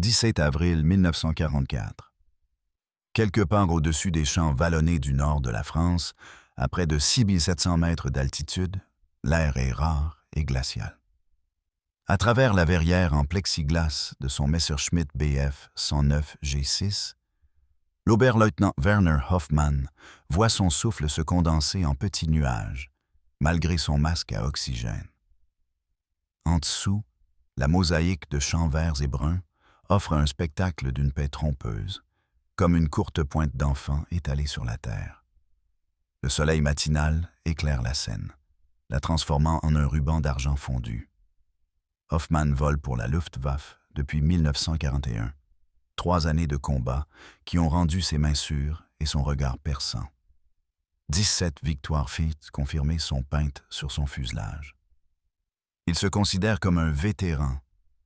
17 avril 1944. Quelque part au-dessus des champs vallonnés du nord de la France, à près de 6700 mètres d'altitude, l'air est rare et glacial. À travers la verrière en plexiglas de son Messerschmitt Bf 109 G6, l'Oberleutnant Werner Hoffmann voit son souffle se condenser en petits nuages, malgré son masque à oxygène. En dessous, la mosaïque de champs verts et bruns offre un spectacle d'une paix trompeuse, comme une courte pointe d'enfant étalée sur la terre. Le soleil matinal éclaire la scène, la transformant en un ruban d'argent fondu. Hoffmann vole pour la Luftwaffe depuis 1941. 3 années de combat qui ont rendu ses mains sûres et son regard perçant. 17 victoires faites confirmées sont peintes sur son fuselage. Il se considère comme un vétéran,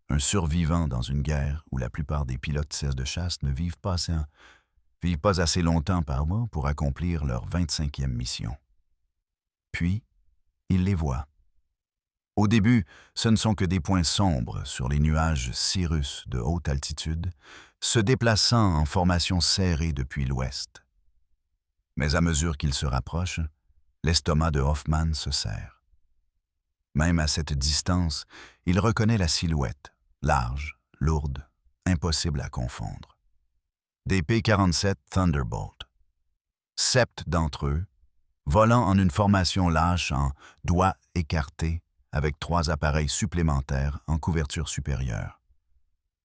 un survivant dans une guerre où la plupart des pilotes de chasse ne vivent pas assez longtemps par mois pour accomplir leur 25e mission. Puis, il les voit. Au début, ce ne sont que des points sombres sur les nuages cirrus de haute altitude, se déplaçant en formation serrée depuis l'ouest. Mais à mesure qu'il se rapproche, l'estomac de Hoffmann se serre. Même à cette distance, il reconnaît la silhouette, large, lourde, impossible à confondre. Des P-47 Thunderbolt. 7 d'entre eux, volant en une formation lâche en doigts écartés, avec 3 appareils supplémentaires en couverture supérieure.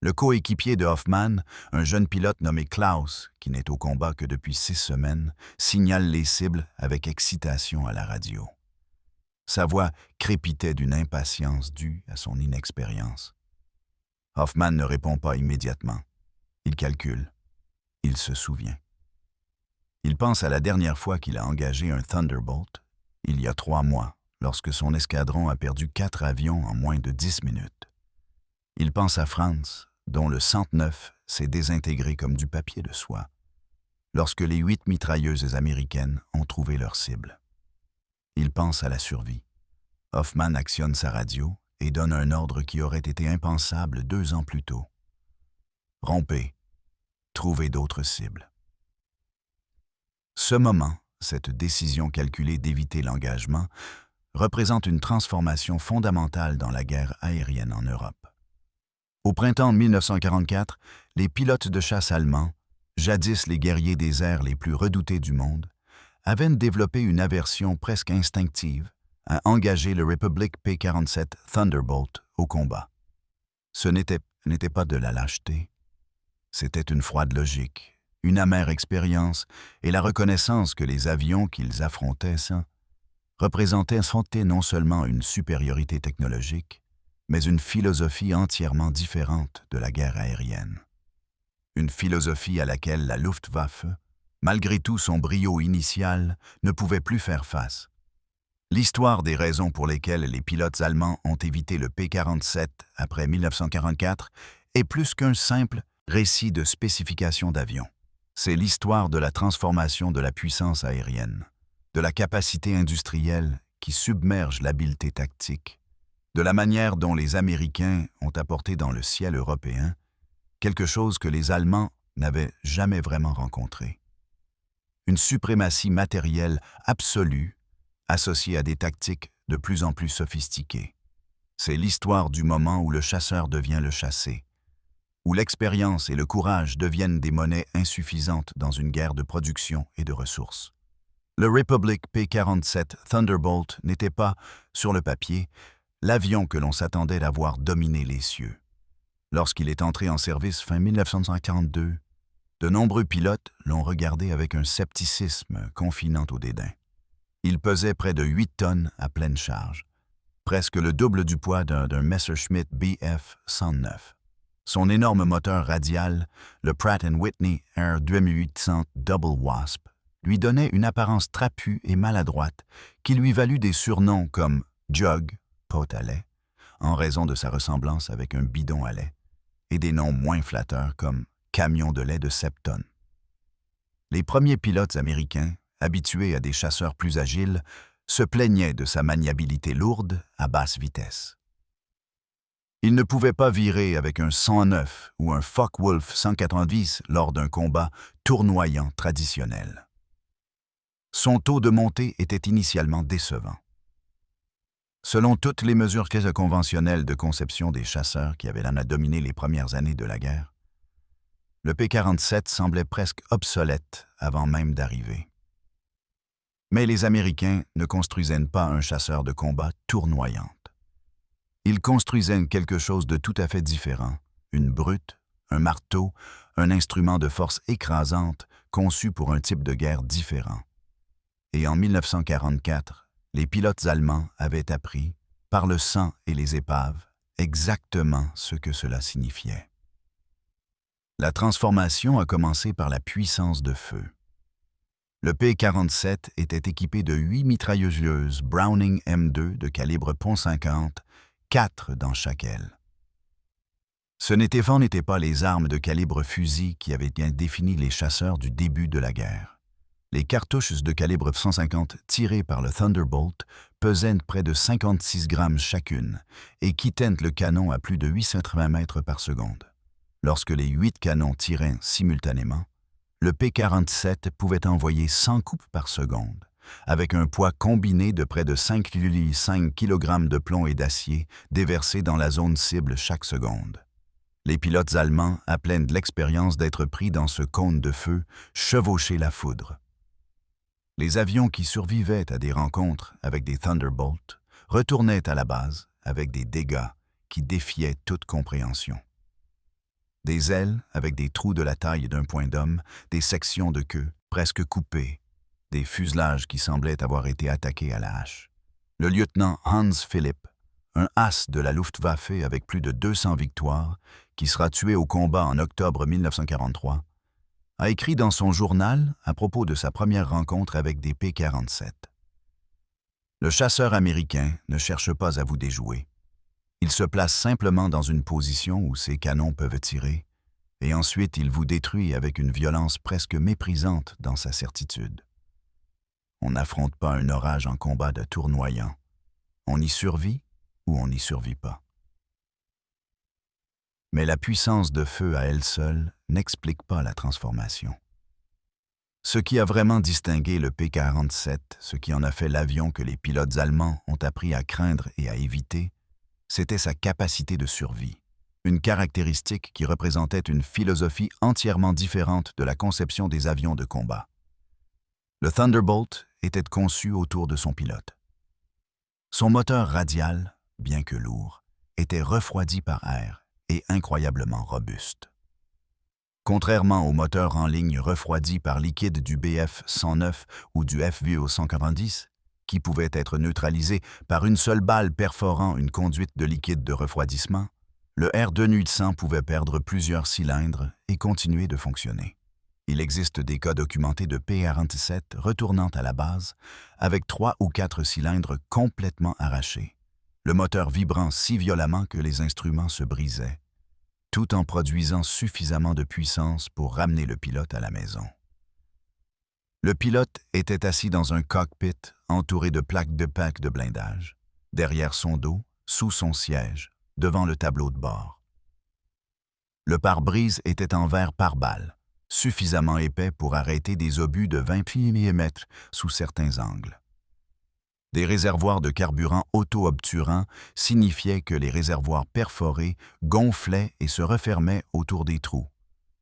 Le coéquipier de Hoffmann, un jeune pilote nommé Klaus, qui n'est au combat que depuis 6 semaines, signale les cibles avec excitation à la radio. Sa voix crépitait d'une impatience due à son inexpérience. Hoffmann ne répond pas immédiatement. Il calcule. Il se souvient. Il pense à la dernière fois qu'il a engagé un Thunderbolt, il y a 3 mois, lorsque son escadron a perdu 4 avions en moins de 10 minutes. Il pense à Franz, dont le 109 s'est désintégré comme du papier de soie, lorsque les 8 mitrailleuses américaines ont trouvé leur cible. Il pense à la survie. Hoffmann actionne sa radio et donne un ordre qui aurait été impensable 2 ans plus tôt. Rompez. Trouvez d'autres cibles. Ce moment, cette décision calculée d'éviter l'engagement, représente une transformation fondamentale dans la guerre aérienne en Europe. Au printemps 1944, les pilotes de chasse allemands, jadis les guerriers des airs les plus redoutés du monde, avaient développé une aversion presque instinctive à engager le Republic P-47 Thunderbolt au combat. Ce n'était pas de la lâcheté, c'était une froide logique, une amère expérience et la reconnaissance que les avions qu'ils affrontaient représentaient non seulement une supériorité technologique, mais une philosophie entièrement différente de la guerre aérienne. Une philosophie à laquelle la Luftwaffe, malgré tout son brio initial, ne pouvait plus faire face. L'histoire des raisons pour lesquelles les pilotes allemands ont évité le P-47 après 1944 est plus qu'un simple récit de spécifications d'avions. C'est l'histoire de la transformation de la puissance aérienne, de la capacité industrielle qui submerge l'habileté tactique, de la manière dont les Américains ont apporté dans le ciel européen quelque chose que les Allemands n'avaient jamais vraiment rencontré. Une suprématie matérielle absolue associée à des tactiques de plus en plus sophistiquées. C'est l'histoire du moment où le chasseur devient le chassé, où l'expérience et le courage deviennent des monnaies insuffisantes dans une guerre de production et de ressources. Le Republic P-47 Thunderbolt n'était pas, sur le papier, l'avion que l'on s'attendait à voir dominer les cieux. Lorsqu'il est entré en service fin 1942, de nombreux pilotes l'ont regardé avec un scepticisme confinant au dédain. Il pesait près de 8 tonnes à pleine charge, presque le double du poids d'un Messerschmitt Bf 109. Son énorme moteur radial, le Pratt & Whitney R2800 Double Wasp, lui donnait une apparence trapue et maladroite qui lui valut des surnoms comme « Jug », pot à lait, en raison de sa ressemblance avec un bidon à lait, et des noms moins flatteurs comme « camion de lait de 7 tonnes ». Les premiers pilotes américains, habitués à des chasseurs plus agiles, se plaignaient de sa maniabilité lourde à basse vitesse. Il ne pouvait pas virer avec un 109 ou un Focke-Wulf 190 lors d'un combat tournoyant traditionnel. Son taux de montée était initialement décevant. Selon toutes les mesures conventionnelles de conception des chasseurs qui avaient dominé les premières années de la guerre, le P-47 semblait presque obsolète avant même d'arriver. Mais les Américains ne construisaient pas un chasseur de combat tournoyante. Ils construisaient quelque chose de tout à fait différent, une brute, un marteau, un instrument de force écrasante conçu pour un type de guerre différent. Et en 1944, les pilotes allemands avaient appris, par le sang et les épaves, exactement ce que cela signifiait. La transformation a commencé par la puissance de feu. Le P-47 était équipé de 8 mitrailleuses Browning M2 de calibre .50, 4 dans chaque aile. Ce n'étaient pas les armes de calibre fusil qui avaient bien défini les chasseurs du début de la guerre. Les cartouches de calibre 150 tirées par le Thunderbolt pesaient près de 56 grammes chacune et quittaient le canon à plus de 880 mètres par seconde. Lorsque les 8 canons tiraient simultanément, le P-47 pouvait envoyer 100 coups par seconde, avec un poids combiné de près de 5,5 kg de plomb et d'acier déversés dans la zone cible chaque seconde. Les pilotes allemands, à pleine de l'expérience d'être pris dans ce cône de feu, chevauchaient la foudre. Les avions qui survivaient à des rencontres avec des Thunderbolts retournaient à la base avec des dégâts qui défiaient toute compréhension. Des ailes avec des trous de la taille d'un point d'homme, des sections de queue presque coupées, des fuselages qui semblaient avoir été attaqués à la hache. Le lieutenant Hans Philipp, un as de la Luftwaffe avec plus de 200 victoires, qui sera tué au combat en octobre 1943, a écrit dans son journal à propos de sa première rencontre avec des P-47. Le chasseur américain ne cherche pas à vous déjouer. Il se place simplement dans une position où ses canons peuvent tirer, et ensuite il vous détruit avec une violence presque méprisante dans sa certitude. On n'affronte pas un orage en combat de tournoyant. On y survit ou on n'y survit pas. Mais la puissance de feu à elle seule n'explique pas la transformation. Ce qui a vraiment distingué le P-47, ce qui en a fait l'avion que les pilotes allemands ont appris à craindre et à éviter, c'était sa capacité de survie, une caractéristique qui représentait une philosophie entièrement différente de la conception des avions de combat. Le Thunderbolt était conçu autour de son pilote. Son moteur radial, bien que lourd, était refroidi par air et incroyablement robuste. Contrairement aux moteurs en ligne refroidis par liquide du Bf-109 ou du FV-190, qui pouvaient être neutralisés par une seule balle perforant une conduite de liquide de refroidissement, le R-200 pouvait perdre plusieurs cylindres et continuer de fonctionner. Il existe des cas documentés de P-47 retournant à la base avec 3 ou 4 cylindres complètement arrachés, le moteur vibrant si violemment que les instruments se brisaient, tout en produisant suffisamment de puissance pour ramener le pilote à la maison. Le pilote était assis dans un cockpit entouré de plaques de pack de blindage, derrière son dos, sous son siège, devant le tableau de bord. Le pare-brise était en verre pare-balles, suffisamment épais pour arrêter des obus de 20 mm sous certains angles. Des réservoirs de carburant auto-obturants signifiaient que les réservoirs perforés gonflaient et se refermaient autour des trous,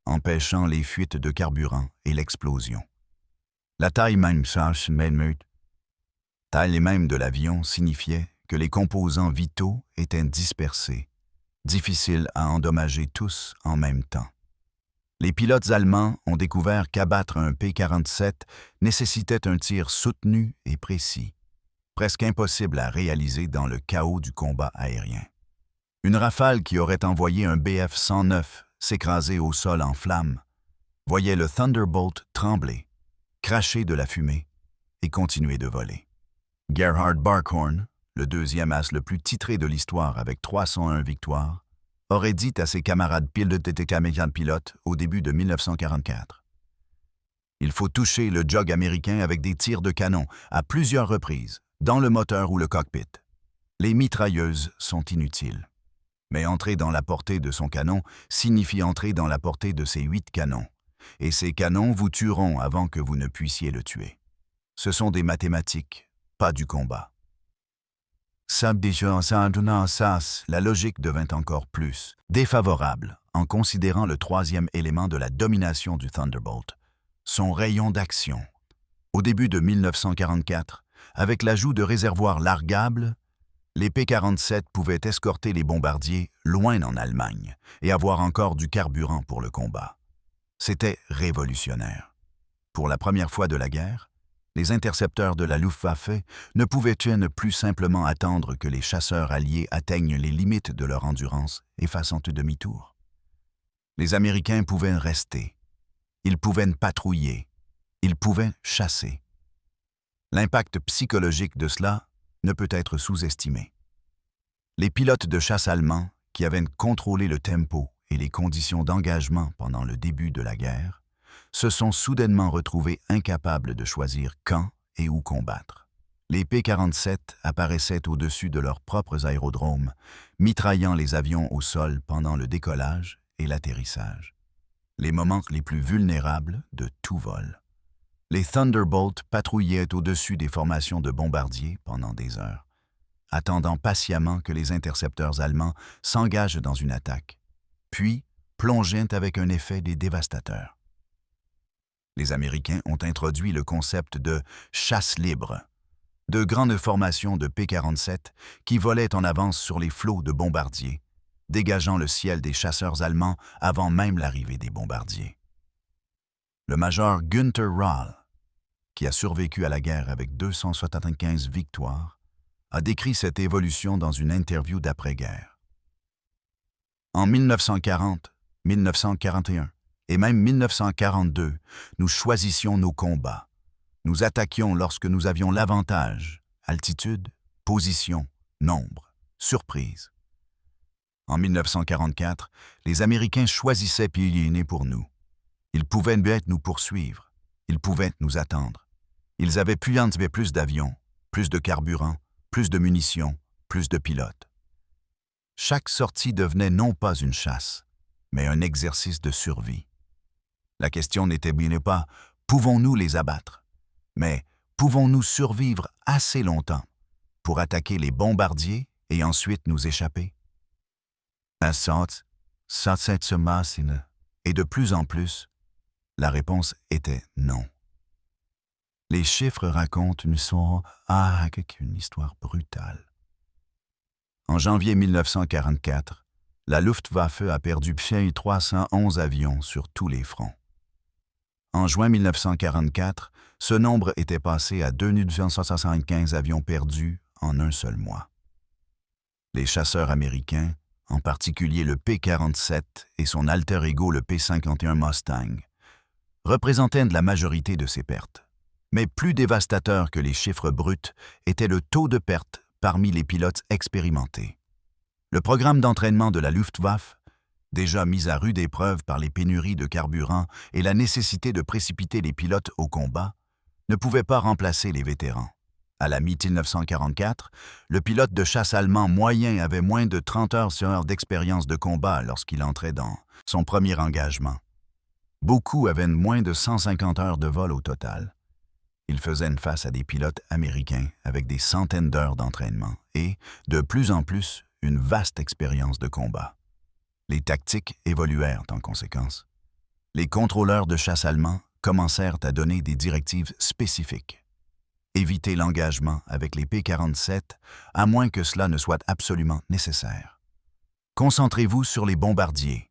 empêchant les fuites de carburant et l'explosion. La taille même de l'avion signifiait que les composants vitaux étaient dispersés, difficiles à endommager tous en même temps. Les pilotes allemands ont découvert qu'abattre un P-47 nécessitait un tir soutenu et précis, presque impossible à réaliser dans le chaos du combat aérien. Une rafale qui aurait envoyé un Bf-109 s'écraser au sol en flammes voyait le Thunderbolt trembler, cracher de la fumée et continuer de voler. Gerhard Barkhorn, le deuxième as le plus titré de l'histoire avec 301 victoires, aurait dit à ses camarades pilotes au début de 1944. Il faut toucher le jog américain avec des tirs de canon à plusieurs reprises, dans le moteur ou le cockpit. Les mitrailleuses sont inutiles. Mais entrer dans la portée de son canon signifie entrer dans la portée de ses 8 canons. Et ces canons vous tueront avant que vous ne puissiez le tuer. Ce sont des mathématiques, pas du combat. La logique devint encore plus défavorable en considérant le troisième élément de la domination du Thunderbolt, son rayon d'action. Au début de 1944, avec l'ajout de réservoirs largables, les P-47 pouvaient escorter les bombardiers loin en Allemagne et avoir encore du carburant pour le combat. C'était révolutionnaire. Pour la première fois de la guerre, les intercepteurs de la Luftwaffe ne pouvaient-ils ne plus simplement attendre que les chasseurs alliés atteignent les limites de leur endurance et fassent demi-tour. Les Américains pouvaient rester. Ils pouvaient patrouiller. Ils pouvaient chasser. L'impact psychologique de cela ne peut être sous-estimé. Les pilotes de chasse allemands, qui avaient contrôlé le tempo et les conditions d'engagement pendant le début de la guerre, se sont soudainement retrouvés incapables de choisir quand et où combattre. Les P-47 apparaissaient au-dessus de leurs propres aérodromes, mitraillant les avions au sol pendant le décollage et l'atterrissage. Les moments les plus vulnérables de tout vol. Les Thunderbolts patrouillaient au-dessus des formations de bombardiers pendant des heures, attendant patiemment que les intercepteurs allemands s'engagent dans une attaque, puis plongeaient avec un effet des dévastateurs. Les Américains ont introduit le concept de « chasse libre », de grandes formations de P-47 qui volaient en avance sur les flots de bombardiers, dégageant le ciel des chasseurs allemands avant même l'arrivée des bombardiers. Le major Günther Rall, qui a survécu à la guerre avec 275 victoires, a décrit cette évolution dans une interview d'après-guerre. En 1940, 1941 et même 1942, nous choisissions nos combats. Nous attaquions lorsque nous avions l'avantage, altitude, position, nombre, surprise. En 1944, les Américains choisissaient pionniers pour nous. Ils pouvaient nous poursuivre. Ils pouvaient nous attendre. Ils avaient plus d'avions, plus de carburant, plus de munitions, plus de pilotes. Chaque sortie devenait non pas une chasse, mais un exercice de survie. La question n'était bien pas « pouvons-nous les abattre ?» mais « pouvons-nous survivre assez longtemps pour attaquer les bombardiers et ensuite nous échapper ?» Et de plus en plus, la réponse était non. Les chiffres racontent une histoire brutale. En janvier 1944, la Luftwaffe a perdu 311 avions sur tous les fronts. En juin 1944, ce nombre était passé à 275 avions perdus en un seul mois. Les chasseurs américains, en particulier le P-47 et son alter ego le P-51 Mustang, représentaient la majorité de ces pertes. Mais plus dévastateur que les chiffres bruts était le taux de perte parmi les pilotes expérimentés. Le programme d'entraînement de la Luftwaffe, déjà mis à rude épreuve par les pénuries de carburant et la nécessité de précipiter les pilotes au combat, ne pouvait pas remplacer les vétérans. À la mi-1944, le pilote de chasse allemand moyen avait moins de 30 heures d'expérience de combat lorsqu'il entrait dans son premier engagement. Beaucoup avaient moins de 150 heures de vol au total. Ils faisaient face à des pilotes américains avec des centaines d'heures d'entraînement et, de plus en plus, une vaste expérience de combat. Les tactiques évoluèrent en conséquence. Les contrôleurs de chasse allemands commencèrent à donner des directives spécifiques. Évitez l'engagement avec les P-47 à moins que cela ne soit absolument nécessaire. Concentrez-vous sur les bombardiers.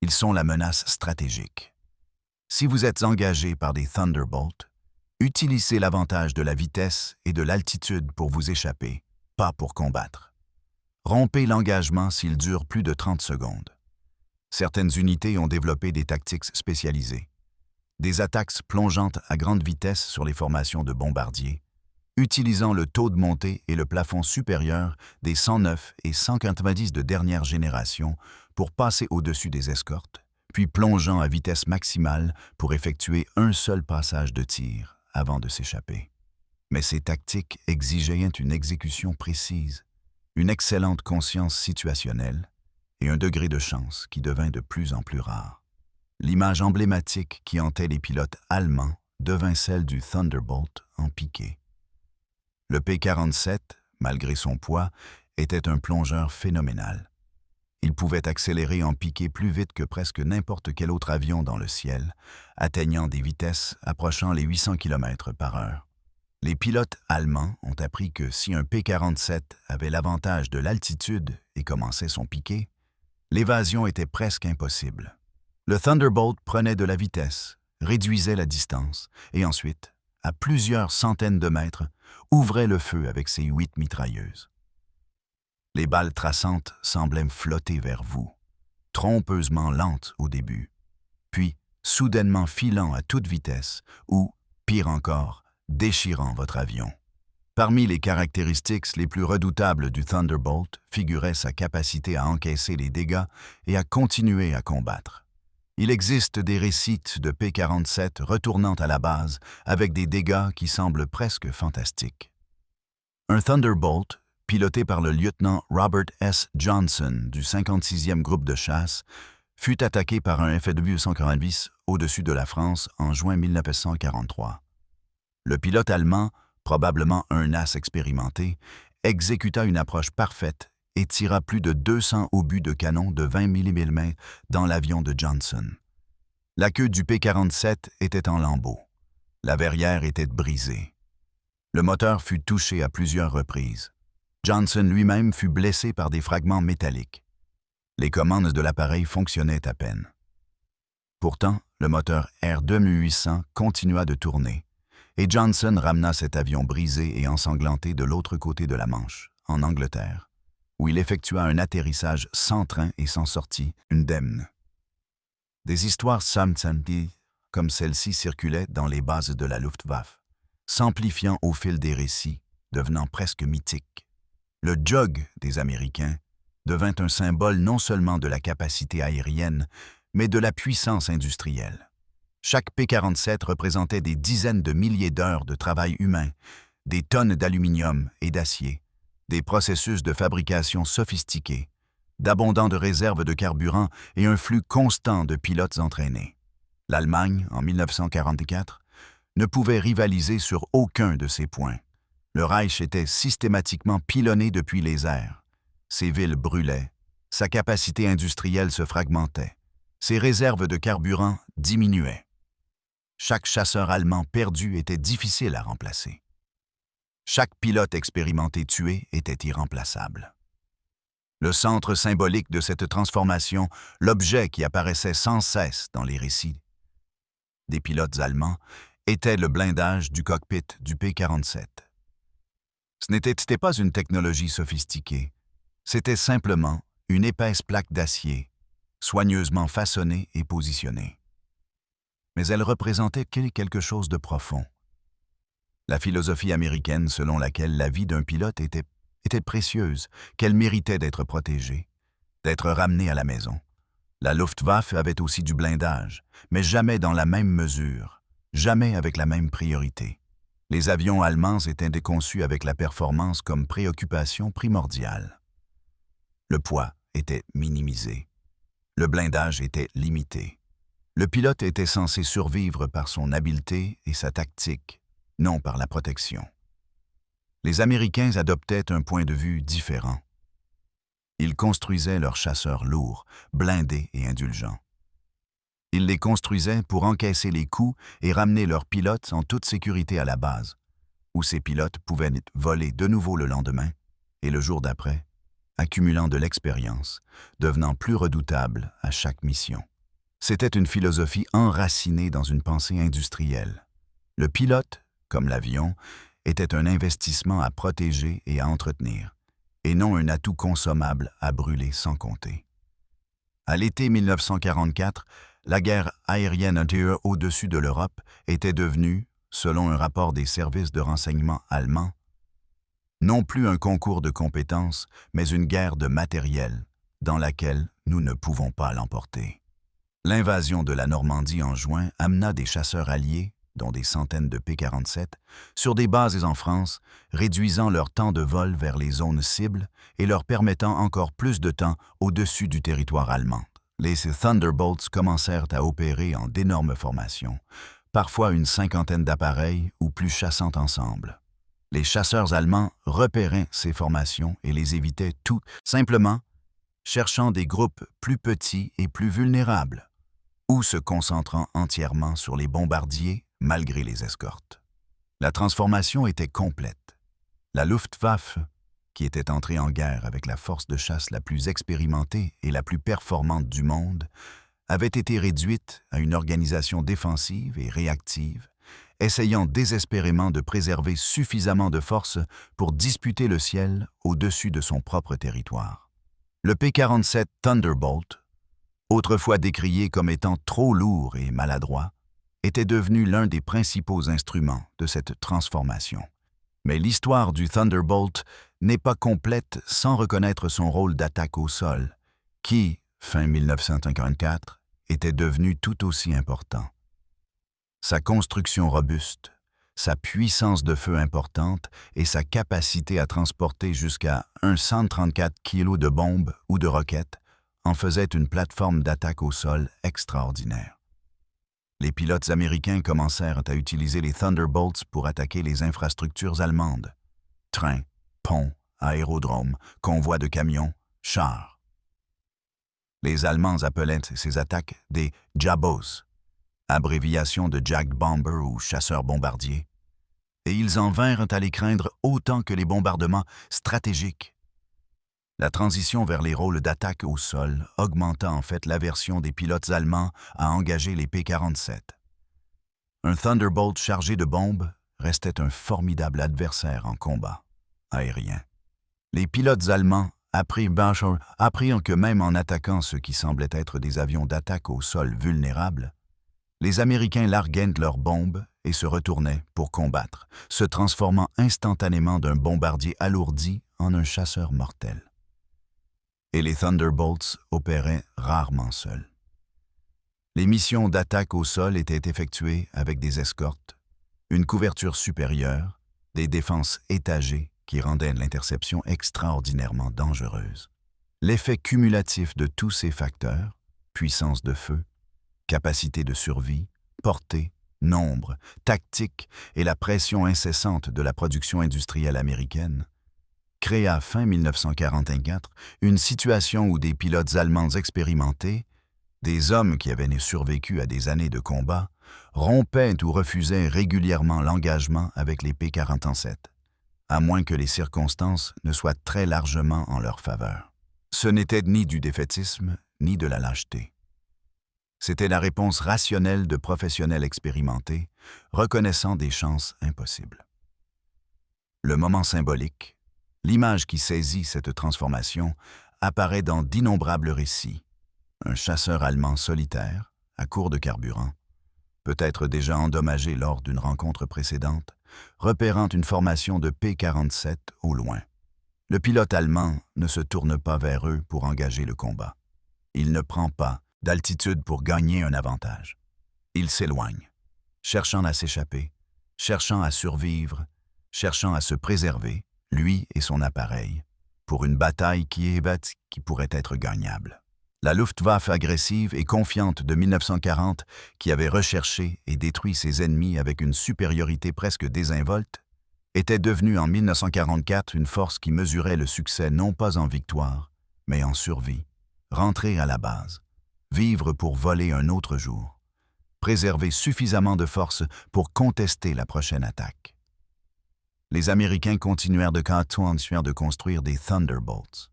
Ils sont la menace stratégique. Si vous êtes engagé par des Thunderbolts, utilisez l'avantage de la vitesse et de l'altitude pour vous échapper, pas pour combattre. Rompez l'engagement s'il dure plus de 30 secondes. Certaines unités ont développé des tactiques spécialisées. Des attaques plongeantes à grande vitesse sur les formations de bombardiers, utilisant le taux de montée et le plafond supérieur des 109 et 190 de dernière génération pour passer au-dessus des escortes, puis plongeant à vitesse maximale pour effectuer un seul passage de tir avant de s'échapper. Mais ces tactiques exigeaient une exécution précise, une excellente conscience situationnelle et un degré de chance qui devint de plus en plus rare. L'image emblématique qui hantait les pilotes allemands devint celle du Thunderbolt en piqué. Le P-47, malgré son poids, était un plongeur phénoménal. Il pouvait accélérer en piqué plus vite que presque n'importe quel autre avion dans le ciel, atteignant des vitesses approchant les 800 km/h. Les pilotes allemands ont appris que si un P-47 avait l'avantage de l'altitude et commençait son piqué, l'évasion était presque impossible. Le Thunderbolt prenait de la vitesse, réduisait la distance et ensuite, à plusieurs centaines de mètres, ouvrait le feu avec ses 8 mitrailleuses. Les balles traçantes semblaient flotter vers vous, trompeusement lentes au début, puis soudainement filant à toute vitesse ou, pire encore, déchirant votre avion. Parmi les caractéristiques les plus redoutables du Thunderbolt figurait sa capacité à encaisser les dégâts et à continuer à combattre. Il existe des récits de P-47 retournant à la base avec des dégâts qui semblent presque fantastiques. Un Thunderbolt, piloté par le lieutenant Robert S. Johnson du 56e groupe de chasse, fut attaqué par un F-240 au-dessus de la France en juin 1943. Le pilote allemand, probablement un as expérimenté, exécuta une approche parfaite et tira plus de 200 obus de canon de 20 mm dans l'avion de Johnson. La queue du P-47 était en lambeaux. La verrière était brisée. Le moteur fut touché à plusieurs reprises. Johnson lui-même fut blessé par des fragments métalliques. Les commandes de l'appareil fonctionnaient à peine. Pourtant, le moteur R-2800 continua de tourner, et Johnson ramena cet avion brisé et ensanglanté de l'autre côté de la Manche, en Angleterre, où il effectua un atterrissage sans train et sans sortie, indemne. Des histoires samedi comme celle-ci circulaient dans les bases de la Luftwaffe, s'amplifiant au fil des récits, devenant presque mythiques. Le Jug des Américains devint un symbole non seulement de la capacité aérienne, mais de la puissance industrielle. Chaque P-47 représentait des dizaines de milliers d'heures de travail humain, des tonnes d'aluminium et d'acier, des processus de fabrication sophistiqués, d'abondantes réserves de carburant et un flux constant de pilotes entraînés. L'Allemagne, en 1944, ne pouvait rivaliser sur aucun de ces points. Le Reich était systématiquement pilonné depuis les airs. Ses villes brûlaient, sa capacité industrielle se fragmentait, ses réserves de carburant diminuaient. Chaque chasseur allemand perdu était difficile à remplacer. Chaque pilote expérimenté tué était irremplaçable. Le centre symbolique de cette transformation, l'objet qui apparaissait sans cesse dans les récits des pilotes allemands, était le blindage du cockpit du P-47. Ce n'était pas une technologie sophistiquée, c'était simplement une épaisse plaque d'acier, soigneusement façonnée et positionnée. Mais elle représentait quelque chose de profond. La philosophie américaine selon laquelle la vie d'un pilote était précieuse, qu'elle méritait d'être protégée, d'être ramenée à la maison. La Luftwaffe avait aussi du blindage, mais jamais dans la même mesure, jamais avec la même priorité. Les avions allemands étaient conçus avec la performance comme préoccupation primordiale. Le poids était minimisé. Le blindage était limité. Le pilote était censé survivre par son habileté et sa tactique, non par la protection. Les Américains adoptaient un point de vue différent. Ils construisaient leurs chasseurs lourds, blindés et indulgents. Ils les construisaient pour encaisser les coups et ramener leurs pilotes en toute sécurité à la base, où ces pilotes pouvaient voler de nouveau le lendemain et le jour d'après, accumulant de l'expérience, devenant plus redoutables à chaque mission. C'était une philosophie enracinée dans une pensée industrielle. Le pilote, comme l'avion, était un investissement à protéger et à entretenir, et non un atout consommable à brûler sans compter. À l'été 1944, la guerre aérienne intérieure au-dessus de l'Europe était devenue, selon un rapport des services de renseignement allemands, non plus un concours de compétences, mais une guerre de matériel, dans laquelle nous ne pouvons pas l'emporter. L'invasion de la Normandie en juin amena des chasseurs alliés, dont des centaines de P-47, sur des bases en France, réduisant leur temps de vol vers les zones cibles et leur permettant encore plus de temps au-dessus du territoire allemand. Les Thunderbolts commencèrent à opérer en d'énormes formations, parfois une cinquantaine d'appareils ou plus chassant ensemble. Les chasseurs allemands repéraient ces formations et les évitaient tout simplement, cherchant des groupes plus petits et plus vulnérables, ou se concentrant entièrement sur les bombardiers malgré les escortes. La transformation était complète. La Luftwaffe, qui était entrée en guerre avec la force de chasse la plus expérimentée et la plus performante du monde, avait été réduite à une organisation défensive et réactive, essayant désespérément de préserver suffisamment de forces pour disputer le ciel au-dessus de son propre territoire. Le P-47 Thunderbolt, autrefois décrié comme étant trop lourd et maladroit, était devenu l'un des principaux instruments de cette transformation. Mais l'histoire du Thunderbolt n'est pas complète sans reconnaître son rôle d'attaque au sol, qui, fin 1954, était devenu tout aussi important. Sa construction robuste, sa puissance de feu importante et sa capacité à transporter jusqu'à 134 kg de bombes ou de roquettes en faisaient une plateforme d'attaque au sol extraordinaire. Les pilotes américains commencèrent à utiliser les Thunderbolts pour attaquer les infrastructures allemandes. Trains, ponts, aérodromes, convois de camions, chars. Les Allemands appelaient ces attaques des Jabos, abréviation de Jack Bomber ou chasseur bombardier, et ils en vinrent à les craindre autant que les bombardements stratégiques. La transition vers les rôles d'attaque au sol augmenta en fait l'aversion des pilotes allemands à engager les P-47. Un Thunderbolt chargé de bombes restait un formidable adversaire en combat aérien. Les pilotes allemands apprirent que même en attaquant ce qui semblait être des avions d'attaque au sol vulnérables, les Américains larguaient leurs bombes et se retournaient pour combattre, se transformant instantanément d'un bombardier alourdi en un chasseur mortel. Et les Thunderbolts opéraient rarement seuls. Les missions d'attaque au sol étaient effectuées avec des escortes, une couverture supérieure, des défenses étagées qui rendaient l'interception extraordinairement dangereuse. L'effet cumulatif de tous ces facteurs, puissance de feu, capacité de survie, portée, nombre, tactique et la pression incessante de la production industrielle américaine, créa fin 1944 une situation où des pilotes allemands expérimentés, des hommes qui avaient survécu à des années de combat, rompaient ou refusaient régulièrement l'engagement avec les P-47, à moins que les circonstances ne soient très largement en leur faveur. Ce n'était ni du défaitisme, ni de la lâcheté. C'était la réponse rationnelle de professionnels expérimentés, reconnaissant des chances impossibles. Le moment symbolique, l'image qui saisit cette transformation, apparaît dans d'innombrables récits. Un chasseur allemand solitaire, à court de carburant, peut-être déjà endommagé lors d'une rencontre précédente, repérant une formation de P-47 au loin. Le pilote allemand ne se tourne pas vers eux pour engager le combat. Il ne prend pas d'altitude pour gagner un avantage. Il s'éloigne, cherchant à s'échapper, cherchant à survivre, cherchant à se préserver, lui et son appareil, pour une bataille qui pourrait être gagnable. La Luftwaffe agressive et confiante de 1940, qui avait recherché et détruit ses ennemis avec une supériorité presque désinvolte, était devenue en 1944 une force qui mesurait le succès non pas en victoire, mais en survie, rentrer à la base, vivre pour voler un autre jour, préserver suffisamment de force pour contester la prochaine attaque. Les Américains continuèrent de construire des Thunderbolts.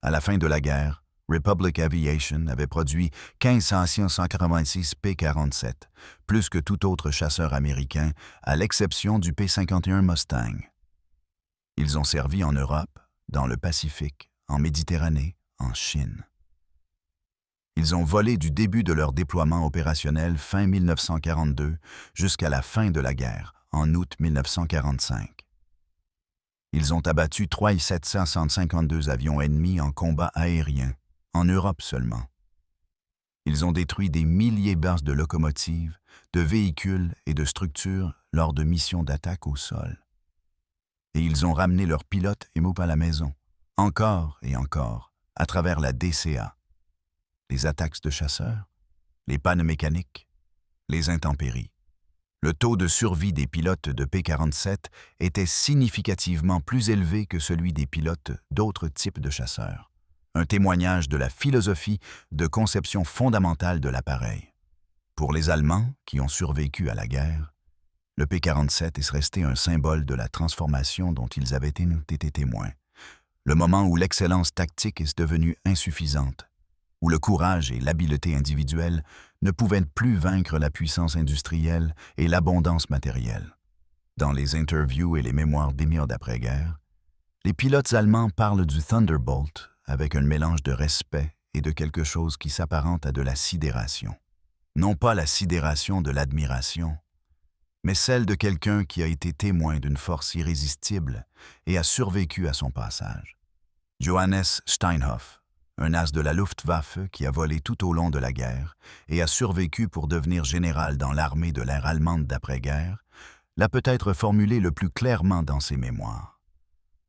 À la fin de la guerre, Republic Aviation avait produit 1586 P-47, plus que tout autre chasseur américain, à l'exception du P-51 Mustang. Ils ont servi en Europe, dans le Pacifique, en Méditerranée, en Chine. Ils ont volé du début de leur déploiement opérationnel fin 1942 jusqu'à la fin de la guerre, en août 1945. Ils ont abattu 3752 avions ennemis en combat aérien, en Europe seulement. Ils ont détruit des milliers de bases de locomotives, de véhicules et de structures lors de missions d'attaque au sol. Et ils ont ramené leurs pilotes et mots à la maison, encore et encore, à travers la DCA. Les attaques de chasseurs, les pannes mécaniques, les intempéries. Le taux de survie des pilotes de P-47 était significativement plus élevé que celui des pilotes d'autres types de chasseurs. Un témoignage de la philosophie de conception fondamentale de l'appareil. Pour les Allemands, qui ont survécu à la guerre, le P-47 est resté un symbole de la transformation dont ils avaient été témoins. Le moment où l'excellence tactique est devenue insuffisante, où le courage et l'habileté individuelle ne pouvaient plus vaincre la puissance industrielle et l'abondance matérielle. Dans les interviews et les mémoires d'émirs d'après-guerre, les pilotes allemands parlent du Thunderbolt avec un mélange de respect et de quelque chose qui s'apparente à de la sidération. Non pas la sidération de l'admiration, mais celle de quelqu'un qui a été témoin d'une force irrésistible et a survécu à son passage. Johannes Steinhoff, un as de la Luftwaffe qui a volé tout au long de la guerre et a survécu pour devenir général dans l'armée de l'air allemande d'après-guerre, l'a peut-être formulé le plus clairement dans ses mémoires.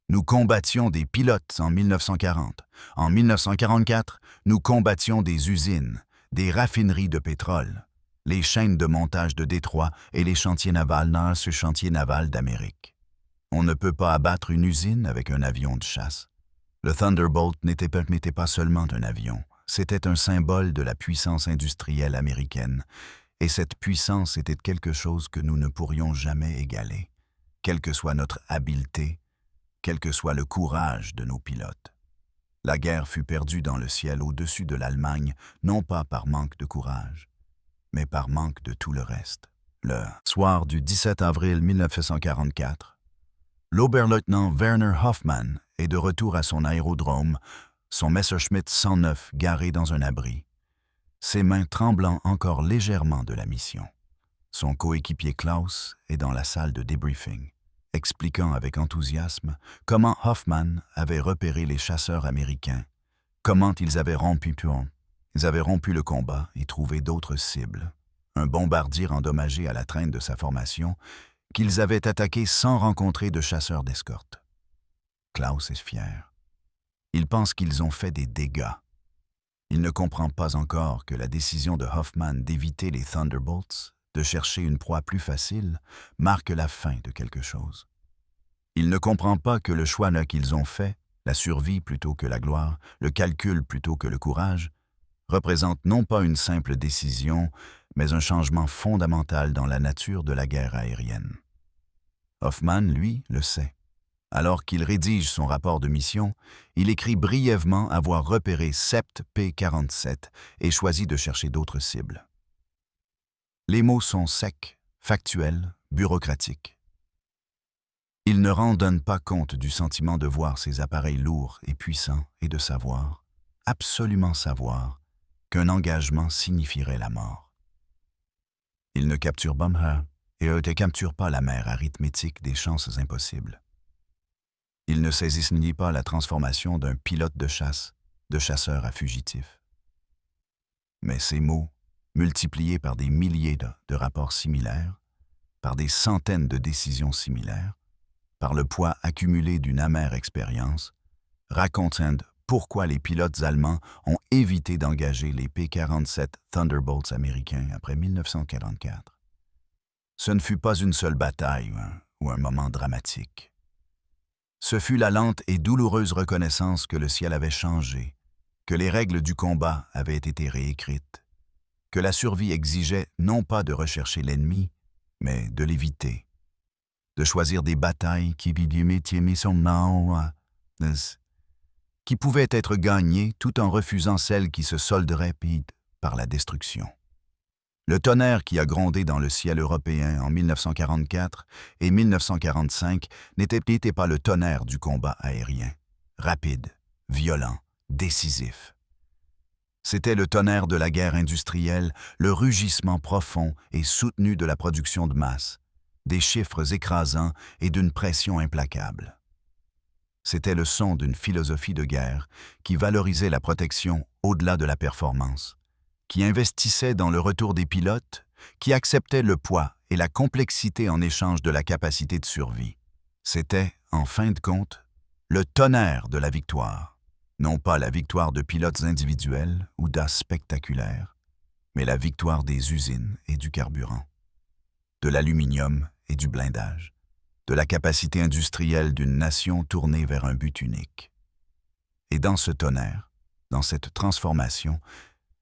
Nous combattions des pilotes en 1940. En 1944, nous combattions des usines, des raffineries de pétrole, les chaînes de montage de Détroit et les chantiers navals dans ce chantier naval d'Amérique. On ne peut pas abattre une usine avec un avion de chasse. Le Thunderbolt n'était pas seulement un avion, c'était un symbole de la puissance industrielle américaine, et cette puissance était quelque chose que nous ne pourrions jamais égaler, quelle que soit notre habileté, quel que soit le courage de nos pilotes. La guerre fut perdue dans le ciel au-dessus de l'Allemagne, non pas par manque de courage, mais par manque de tout le reste. Le soir du 17 avril 1944, l'Oberleutnant Werner Hoffmann est de retour à son aérodrome, son Messerschmitt 109 garé dans un abri, ses mains tremblant encore légèrement de la mission. Son coéquipier Klaus est dans la salle de débriefing, expliquant avec enthousiasme comment Hoffmann avait repéré les chasseurs américains, comment ils avaient rompu le combat et trouvé d'autres cibles, un bombardier endommagé à la traîne de sa formation, qu'ils avaient attaqué sans rencontrer de chasseurs d'escorte. Klaus est fier. Il pense qu'ils ont fait des dégâts. Il ne comprend pas encore que la décision de Hoffmann d'éviter les Thunderbolts, de chercher une proie plus facile, marque la fin de quelque chose. Il ne comprend pas que le choix qu'ils ont fait, la survie plutôt que la gloire, le calcul plutôt que le courage, représente non pas une simple décision, mais un changement fondamental dans la nature de la guerre aérienne. Hoffmann, lui, le sait. Alors qu'il rédige son rapport de mission, il écrit brièvement avoir repéré Sept P-47 et choisi de chercher d'autres cibles. Les mots sont secs, factuels, bureaucratiques. Ils ne rendent pas compte du sentiment de voir ces appareils lourds et puissants et de savoir, absolument savoir, qu'un engagement signifierait la mort. Ils ne capturent ne capturent pas la mer arithmétique des chances impossibles. Ils ne saisissent ni pas la transformation d'un pilote de chasse, de chasseur à fugitif. Mais ces mots, multipliés par des milliers de rapports similaires, par des centaines de décisions similaires, par le poids accumulé d'une amère expérience, racontent pourquoi les pilotes allemands ont évité d'engager les P-47 Thunderbolts américains après 1944. Ce ne fut pas une seule bataille ou un moment dramatique. Ce fut la lente et douloureuse reconnaissance que le ciel avait changé, que les règles du combat avaient été réécrites, que la survie exigeait non pas de rechercher l'ennemi, mais de l'éviter, de choisir des batailles qui pouvaient être gagnées tout en refusant celles qui se solderaient par la destruction. Le tonnerre qui a grondé dans le ciel européen en 1944 et 1945 n'était pas le tonnerre du combat aérien, rapide, violent, décisif. C'était le tonnerre de la guerre industrielle, le rugissement profond et soutenu de la production de masse, des chiffres écrasants et d'une pression implacable. C'était le son d'une philosophie de guerre qui valorisait la protection au-delà de la performance, qui investissait dans le retour des pilotes, qui acceptait le poids et la complexité en échange de la capacité de survie. C'était, en fin de compte, le tonnerre de la victoire. Non pas la victoire de pilotes individuels ou d'as spectaculaires, mais la victoire des usines et du carburant, de l'aluminium et du blindage, de la capacité industrielle d'une nation tournée vers un but unique. Et dans ce tonnerre, dans cette transformation,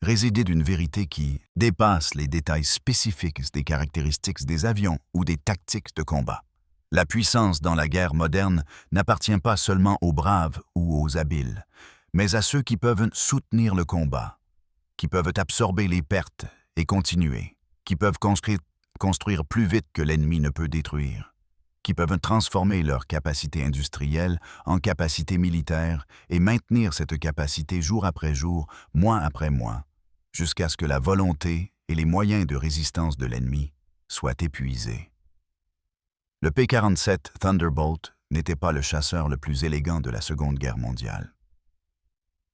résidait une vérité qui dépasse les détails spécifiques des caractéristiques des avions ou des tactiques de combat. La puissance dans la guerre moderne n'appartient pas seulement aux braves ou aux habiles, mais à ceux qui peuvent soutenir le combat, qui peuvent absorber les pertes et continuer, qui peuvent construire plus vite que l'ennemi ne peut détruire, qui peuvent transformer leur capacité industrielle en capacité militaire et maintenir cette capacité jour après jour, mois après mois, jusqu'à ce que la volonté et les moyens de résistance de l'ennemi soient épuisés. Le P-47 Thunderbolt n'était pas le chasseur le plus élégant de la Seconde Guerre mondiale.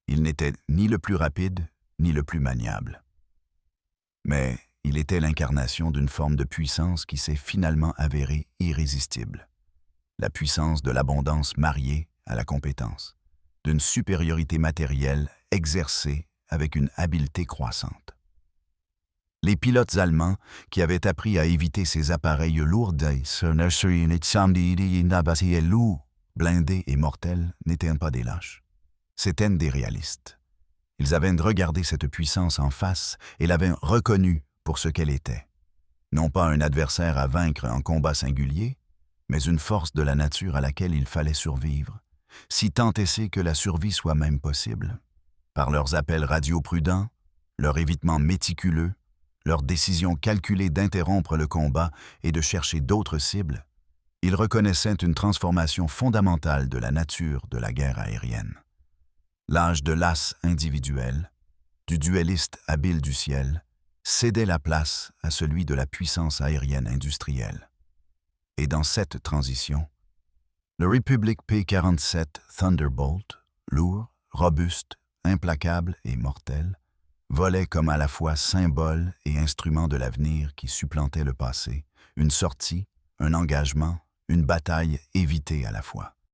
Il n'était ni le plus rapide, ni le plus maniable. Mais il était l'incarnation d'une forme de puissance qui s'est finalement avérée irrésistible. La puissance de l'abondance mariée à la compétence, d'une supériorité matérielle exercée avec une habileté croissante. Les pilotes allemands, qui avaient appris à éviter ces appareils lourds, blindés et mortels, n'étaient pas des lâches. C'étaient des réalistes. Ils avaient regardé cette puissance en face et l'avaient reconnue pour ce qu'elle était. Non pas un adversaire à vaincre en combat singulier, mais une force de la nature à laquelle il fallait survivre, si tant est que la survie soit même possible. Par leurs appels radio prudents, leur évitement méticuleux, leur décision calculée d'interrompre le combat et de chercher d'autres cibles, ils reconnaissaient une transformation fondamentale de la nature de la guerre aérienne. L'âge de l'as individuel, du duelliste habile du ciel, cédait la place à celui de la puissance aérienne industrielle. Et dans cette transition, le Republic P-47 Thunderbolt, lourd, robuste, implacable et mortel, volait comme à la fois symbole et instrument de l'avenir qui supplantait le passé, une sortie, un engagement, une bataille évitée à la fois.